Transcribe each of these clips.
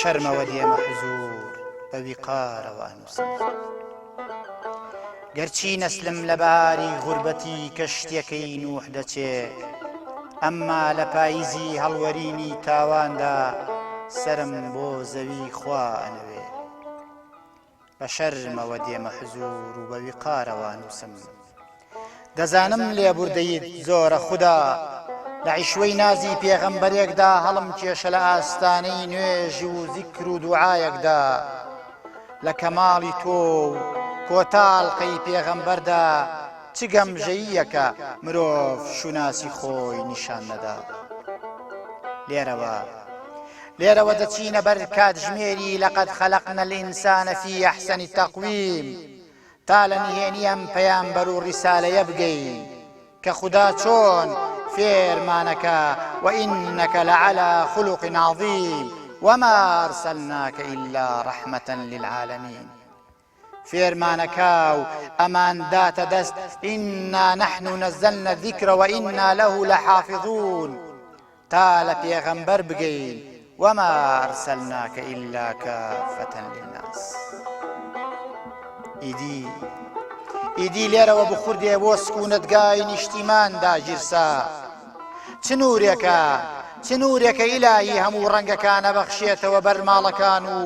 شەرمەوە دێمە حزور بە ویقارەوە نووسم گەرچی نەسلم لە باری غوربەتی کەشتێکەی نوح دەچێ ئەمما لە پاییزی هەڵوەرینی تاواندا سرم بۆ زەوی خوا ئەنەوێ بە شەرمەوە دێمە حزور و بە ویقارەوە نووسم دەزانم لێبوردەیت زۆرە خوددا لە عیشوەی نازی پێغەمبەرێکدا هەڵم کێشە لە ئاستانەی نوێژی و زیکر و دوعایەکدا لە کەماڵی تۆ و کۆتاڵقەی پێغەمبەردا چ گەمژەییەکە مرۆڤ شوناسی خۆی نیشان نەدا لێرەوە دەچینە بەر کاتژمێری لەقەد خەلەقنە الئینسانە فی ئەحسەنی تەقویم تا لە نهێنی ئەم پەیامبەر و ڕیسالەیە بگەین کە خوددا چۆن فێرمانەکە وئینەکە لەعەلا خولوق عەظیم وما ئەرسەلناکە ئیلا ڕەحمەتە للعالەمین فێرمانەکە و ئەمان داتە دەست ئینا نەحن نەزەلنە الذیکر وئینا لەه لەحافظون تا لە پێغەمبەر بگەین وما ئەرسەلناکە ئیلا کافەتە للناس ئیدی لێرەوە بخوردێ بۆ سکوونەتگای نیشتیماندا ژیرسا چ نورێکە ئیلاهی هەموو ڕەنگەکانە بەخشێتەوە بەر ماڵەکان و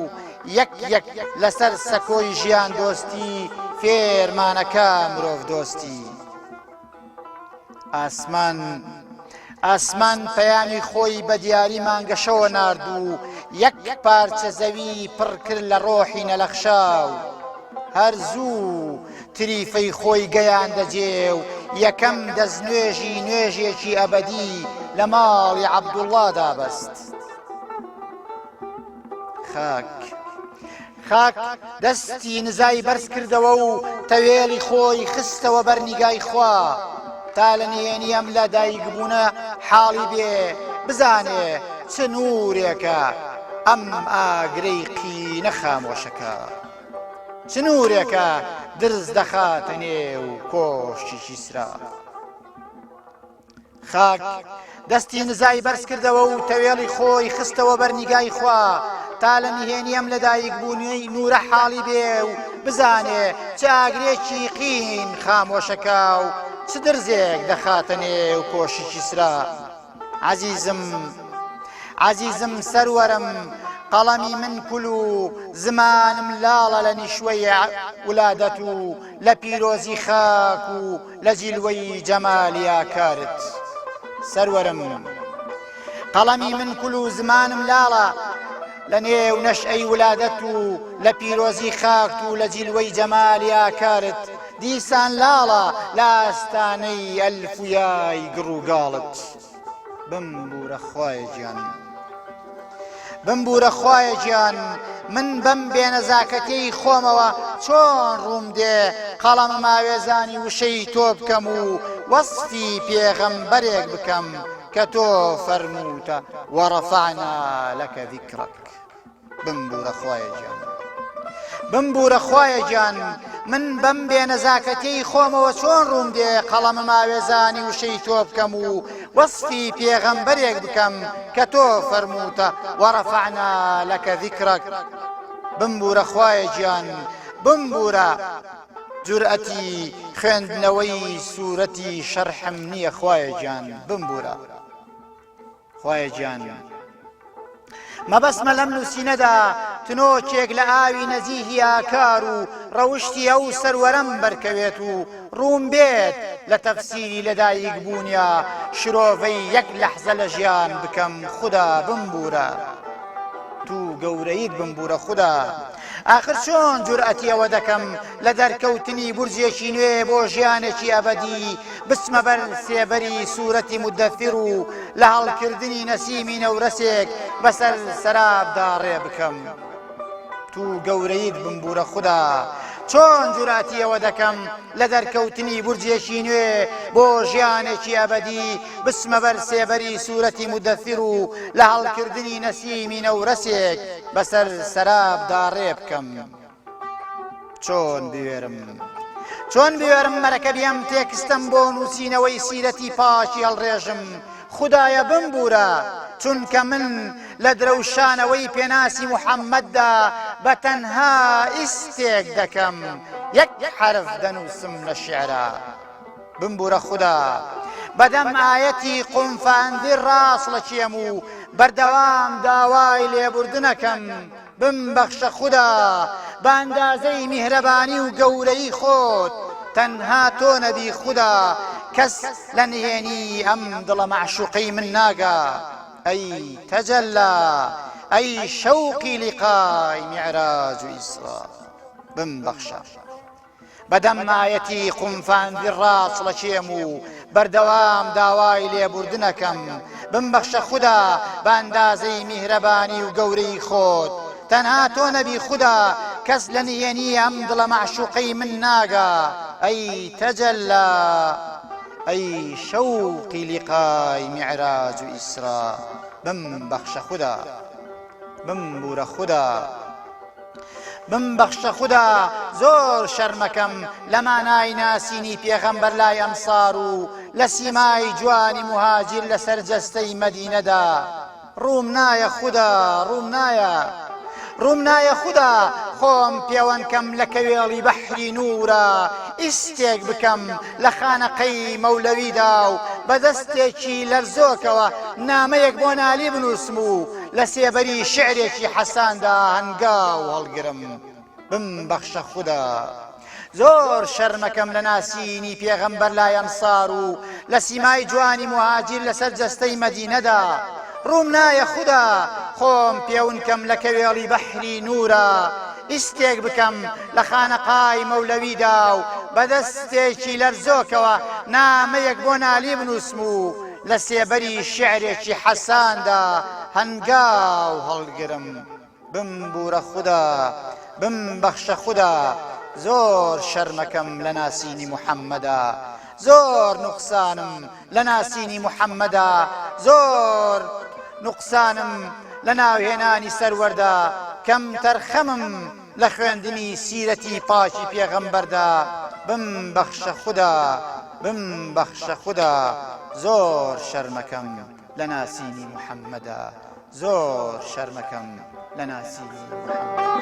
یەک لەسەر سەکۆی ژیان دۆستی فێرمانەکە مرۆڤ دۆستی ئاسمان پەیامی خۆی بە دیاری مانگەشەوە ناردوو یەک پارچە زەوی پڕ کرد لە ڕۆحی نەلەخشاو هەر زوو تریفەی خۆی گەیان دەجێ و یەکەم دەستنوێژی نوێژێکی ئەبەدی لە ماڵی عەبدوڵڵادا بەست خاک دەستی نزای بەرز کردەوە و تەوێڵی خۆی خستەوە بەر نیگای خوا تا لە نهێنی ئەم لە دایکبوونە حاڵی بێ بزانێ چ نورێکە ئەم ئاگرەی قینە خامۆشەکە چ نورێکە درز دەخاتە نێو کۆشتێکی سرا خاک دەستی نزای بەرز کردەوە و تەوێڵی خۆی خستەوە بەر نیگای خوا تا لە نهێنی ئەم لە دایکبوونی نورە حاڵی بێ و بزانێ چ ئاگرێکی قین خامۆشەکە و چ درزێک دەخاتە نێو کۆشتێکی سرا عەزیزم سەروەرم قەڵەمی من کول و زمانم لاڵە لە نیشوەی ولادەت و لە پیرۆزی خاک و لە جیلوەی جەمالی ئاکارت سەروەرم قەڵەمی من کول و زمانم لاڵە لە نێو نەشئەی ولادەت و لە پیرۆزی خاک و لە جیلوەی جەمالی ئاکارت دیسان لاڵە لە ئاستانەی ئەلفویای گڕوگاڵت بمبورە خوایە گیان من بەم بێنەزاکەتەی خۆمەوە چۆن ڕووم دێ قەڵەمە ماوێزانی وشەی تۆ بکەم و وەسفی پێغەمبەرێک بکەم کە تۆ فەرمووتە وەڕەفەعنا لەکە ذیکرەک بمبورە خوایە گیان من بەم بێنەزاکەتەی خۆمەوە چۆن ڕووم دێ قەڵەمە ماوێزانی وشەی تۆ بکەم و وەسفی پێغەمبەرێک بکەم کە تۆ فەرمووتە وەڕەفەعنا لەکە ذیکرەک بمبورە خوایە گیان بمبورە جورئەتی خوێندنەوەی سوورەتی شەرحم نییە خوایە گیان بمبورە خوایە گیان مەبەسمە لەم نووسینەدا تنۆکێک لە ئاوی نەزیهی ئاکار و ڕەوشتی ئەو سەروەرەم بەرکەوێت و ڕووم بێت لە تەفسیری لەدایک بوونیا شرۆڤەی یەک لەحزە لە ژیان بکەم خوددا بمبورە تو گەورەیت بمبورە خوددا ئاخر چۆن جورئەتی ئەوە دەکەم لە دەرکەوتنی بورجێکی نوێ بۆ ژیانێکی ئەبەدی بچمە بەر سێبەری سوورەتی مودەثیر و لە هەڵکردنی نەسیمی نەورەسێک بەسەر سەرابدا ڕێ بکەم تو گەورەیت بمبورە خوددا چۆن جورئەتی ئەوە دەکەم لە دەرکەوتنی بورجێکی نوێ بۆ ژیانێکی ئەبەدی بچمە بەر سێبەری سوورەتی مودەثیر و لە هەڵکردنی نەسیمی نەورەسێک بەسەر سەرابدا ڕێ بکەم چۆن بوێرم مەرەکەبیەم تێکستم بۆ نووسینەوەی سیرەتی پاشی هەڵڕێژم خودایە بمبورە چونکە من لە درەوشانەوەی پێناسی محەممەددا بە تەنها ئیستێک دەکەم یەک حرف دەنووسم لە شیعرە بمبورە خوددا بەدەم ئاەتی قونفاندی ڕاست لە چێم و بەردەوام داوای لێبوردنەکەم بمبەخشە خوددا بە ئەندازەی میهرەبانی و گەورەی خۆت تەنها تۆ نەبی خوددا کەس لە نهێنی ئەم دڵە معشوقەی من ناگا ئەی تەجەلا ئەی شەوقی لیقای میعراج و ئیسرا بمبەخشە بەدەم ئاەتی قونفاندی ڕاست لە چێم و بەردەوام داوای لێبوردنەکەم بمبەخشە خوددا بە ئەندازەی میهرەبانی و گەورەی خۆت تەنها تۆ نەبی خوددا کەس لە نهێنی ئەم دڵە معشوقەی من ناگا ئەی تەجەلا ئەی شەوقی لیقای میعراج و ئیسرا بمبەخشە خوددا بمبورە خوددا بمبەخشە خوددا زۆر شەرمەکەم لە مانای ناسینی پێغەمبەر لای ئەمسار و لە سیمای جوانی مهاجر لەسەر جەستەی مەدینەدا ڕووم نایە خوددا ڕووم نایە خوددا خۆم پەیوەندکەم لە کەوێڵی بەحری نورە ئیستێک بکەم لە خانەقەی مەولەویدا و بەدەستێکی لەرزۆکەوە نامەیەک بۆ نالی بنووسم و لە سێبەری شعرێکی حەساندا هەنگاو هەڵگرم بمبەخشە خوددا زۆر شەرمەکەم لە ناسینی پێغەمبەر لای ئەمسار و لە سیمای جوانی مهاجر لەسەر جەستەی مەدینەدا ڕووم نایە خوددا خۆم پەیوەندکەم لە کەوێڵی بەحری نورە ئیستێک بکەم لە خانەقای مەولەویدا و بەدەستێکی لەرزۆکەوە نامەیەک بۆ نالی بنووسم و لە سێبەری شعرێکی حەساندا هەنگاو هەڵگرم بمبورە خوددا بمبەخشە خوددا زۆر شەرمەکەم لە ناسینی محەممەدا زۆر نوقسانم لە ناسینی محەممەدا زۆر نوقسانم لە ناوهێنانی سەروەردا کەم تەرخەمم لە خوێندنی سیرەتی پاکی پێغەمبەردا بمبەخشە خوددا بمبەخشە خوددا زۆر شەرمەکەم لە ناسینی محەممەدا زۆر شەرمەکەم لە ناسینی محەممەدا